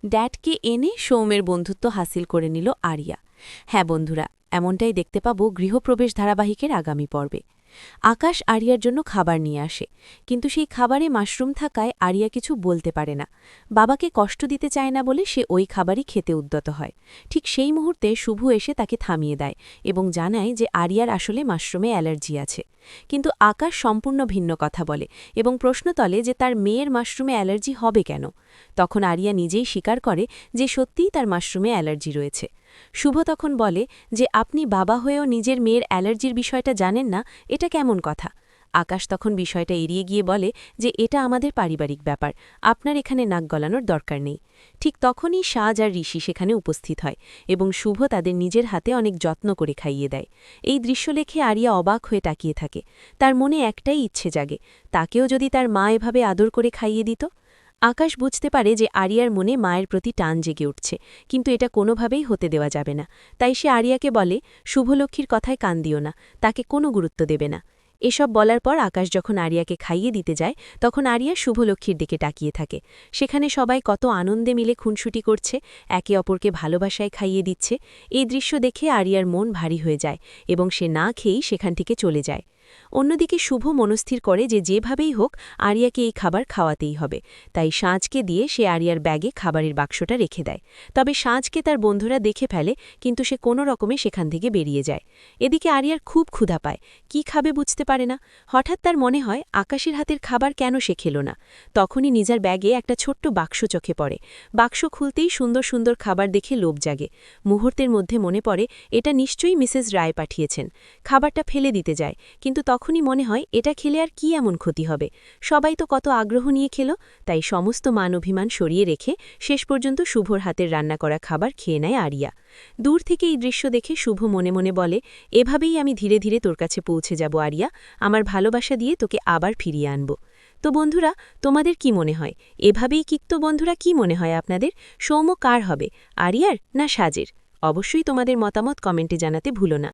ড্যাডকে এনে সৌমের বন্ধুত্ব হাসিল করে নিল আরিয়া। হ্যাঁ বন্ধুরা, এমনটাই দেখতে পাবো গৃহপ্রবেশ ধারাবাহিকের আগামী পর্বে। আকাশ আরিয়ার জন্য খাবার নিয়ে আসে, কিন্তু সেই খাবারে মাশরুম থাকায় আরিয়া কিছু বলতে পারে না। বাবাকে কষ্ট দিতে চায় না বলে সে ওই খাবারই খেতে উদ্যত হয়। ঠিক সেই মুহূর্তে শুভ এসে তাকে থামিয়ে দেয় এবং জানায় যে আরিয়ার আসলে মাশরুমে অ্যালার্জি আছে। কিন্তু আকাশ সম্পূর্ণ ভিন্ন কথা বলে এবং প্রশ্ন তোলে যে তার মেয়ের মাশরুমে অ্যালার্জি হবে কেন। তখন আরিয়া নিজেই স্বীকার করে যে সত্যিই তার মাশরুমে অ্যালার্জি রয়েছে। শুভ তখন বলে যে আপনি বাবা হয়েও নিজের মেয়ের অ্যালার্জির বিষয়টা জানেন না, এটা কেমন কথা। আকাশ তখন বিষয়টা এড়িয়ে গিয়ে বলে যে এটা আমাদের পারিবারিক ব্যাপার, আপনার এখানে নাক গলানোর দরকার নেই। ঠিক তখনই সাজ আর ঋষি সেখানে উপস্থিত হয় এবং শুভ তাদের নিজের হাতে অনেক যত্ন করে খাইয়ে দেয়। এই দৃশ্য দেখে আরিয়া অবাক হয়ে তাকিয়ে থাকে। তার মনে একটাই ইচ্ছে জাগে, তাকেও যদি তার মা এভাবে আদর করে খাইয়ে দিত। আকাশ বুঝতে পারে যে আরিয়ার মনে মায়ের প্রতি টান জেগে উঠছে, কিন্তু এটা কোনোভাবেই হতে দেওয়া যাবে না। তাই সে আরিয়াকে বলে, শুভলক্ষ্মীর কথায় কান দিও না, তাকে কোনো গুরুত্ব দেবে না। এসব বলার পর আকাশ যখন আরিয়াকে খাইয়ে দিতে যায়, তখন আরিয়া শুভলক্ষ্মীর দিকে তাকিয়ে থাকে। সেখানে সবাই কত আনন্দে মিলে খুনসুটি করছে, একে অপরকে ভালোবাসায় খাইয়ে দিচ্ছে। এই দৃশ্য দেখে আরিয়ার মন ভারী হয়ে যায় এবং সে না খেয়েই সেখান থেকে চলে যায়। অন্যদিকে শুভ মনস্থির করে যে যেভাবেই হোক আরিয়াকে এই খাবার খাওয়াতেই হবে। তাই সাঁঝকে দিয়ে সে আরিয়ার ব্যাগে খাবারের বাক্সটা রেখে দেয়। তবে সাঁঝকে তার বন্ধুরা দেখে ফেলে, কিন্তু সে কোনো রকমে সেখান থেকে বেরিয়ে যায়। এদিকে আরিয়ার খুব ক্ষুধা পায়, কি খাবে বুঝতে পারে না। হঠাৎ তার মনে হয় আকাশের হাতের খাবার কেন সে খেল না। তখনই নিজের ব্যাগে একটা ছোট্ট বাক্স চোখে পড়ে। বাক্স খুলতেই সুন্দর সুন্দর খাবার দেখে লোভ জাগে। মুহূর্তের মধ্যে মনে পড়ে এটা নিশ্চয়ই মিসেস রায় পাঠিয়েছেন। খাবারটা ফেলে দিতে যায়, কিন্তু তখনই মনে হয় এটা খেলে আর কি এমন ক্ষতি হবে। সবাই তো কত আগ্রহ নিয়ে খেল। তাই সমস্ত মান অভিমান সরিয়ে রেখে শেষ পর্যন্ত শুভর হাতের রান্না করা খাবার খেয়ে নেয় আরিয়া। দূর থেকে এই দৃশ্য দেখে শুভ মনে মনে বলে, এভাবেই আমি ধীরে ধীরে তোর কাছে পৌঁছে যাব আরিয়া, আমার ভালোবাসা দিয়ে তোকে আবার ফিরিয়ে আনব। তো বন্ধুরা, তোমাদের কি মনে হয় এভাবেই তো বন্ধুরা, কি মনে হয় আপনাদের, সৌম্য কার হবে, আরিয়ার না সাজের? অবশ্যই তোমাদের মতামত কমেন্টে জানাতে ভুলো না।